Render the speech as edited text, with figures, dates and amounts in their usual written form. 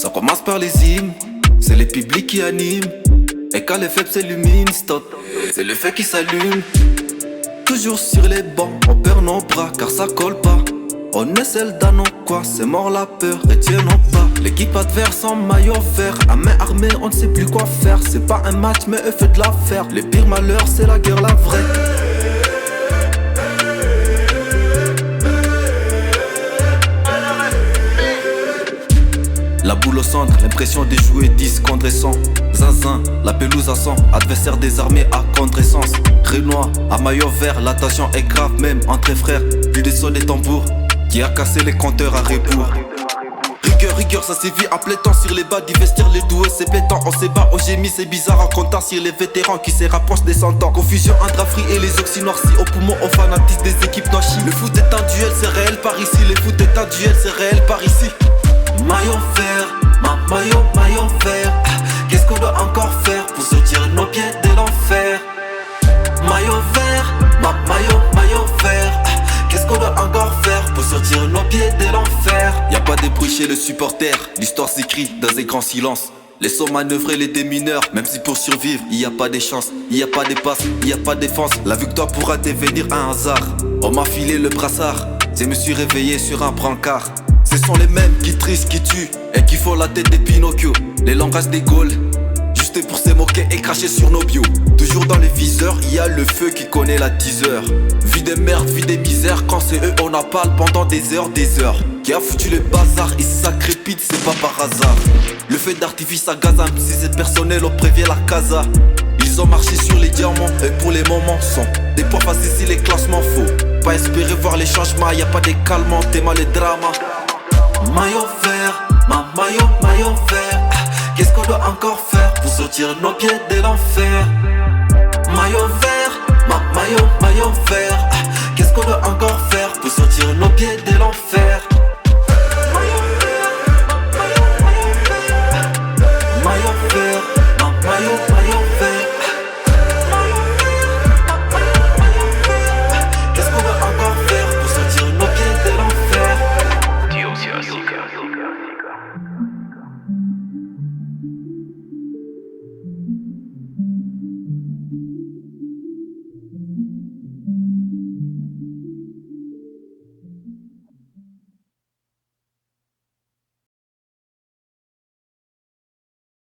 Ça commence par les hymnes, c'est les publics qui animent. Et quand les faibles s'illuminent, stop, c'est le feu qui s'allume. Toujours sur les bancs, on perd nos bras car ça colle pas. On est seul dans nos quoi, c'est mort la peur, retiens nos pas. L'équipe adverse en maillot vert, à main armée on ne sait plus quoi faire. C'est pas un match mais eux fait de l'affaire. Le pire malheur c'est la guerre la vraie. La boule au centre, l'impression de jouer 10 contre 100. Zinzin, la pelouse à 100, adversaire désarmé à contre-essence. Renoir, à maillot vert, la tension est grave même entre frères. Plus de sons des tambours, qui a cassé les compteurs à rebours. Rigueur, ça sévit à plein temps sur les bas du vestiaire, les doués c'est pétant. On se bat au gémis, c'est bizarre en comptant sur les vétérans qui se rapprochent des 100 ans. Confusion entre Afri et les oxy noircis, au poumon, au fanatisme des équipes noircies. Le foot est un duel, c'est réel par ici. Le foot est un duel, c'est réel par ici. Maillot vert, maillot vert. Qu'est-ce qu'on doit encore faire pour sortir nos pieds de l'enfer? Maillot vert, maillot vert. Qu'est-ce qu'on doit encore faire pour sortir nos pieds de l'enfer? Y'a pas de bruit chez le supporter, l'histoire s'écrit dans un grand silence. Laissons manœuvrer les démineurs, même si pour survivre, y a pas de chance, y a pas de passe, y a pas de défense. La victoire pourra devenir un hasard. On m'a filé le brassard, je me suis réveillé sur un brancard. Ce sont les mêmes qui trisent, qui tuent et qui font la tête des Pinocchio. Les langages des Gaules, juste pour se moquer et cracher sur nos bios. Toujours dans les viseurs, il y a le feu qui connaît la teaser. Vie des merdes, vie des misères, quand c'est eux on en parle pendant des heures. Qui a foutu le bazar et ça crépite, c'est pas par hasard. Le feu d'artifice à Gaza, si c'est personnel on prévient la casa. Ils ont marché sur les diamants et pour les moments sont des points faciles si les classements faux. Pas espérer voir les changements, y a pas de calmant, t'es mal les dramas. Maillot vert, maillot vert. Qu'est-ce qu'on doit encore faire pour sortir nos pieds de l'enfer? Maillot vert, maillot vert. Qu'est-ce qu'on doit encore faire pour sortir nos pieds de l'enfer?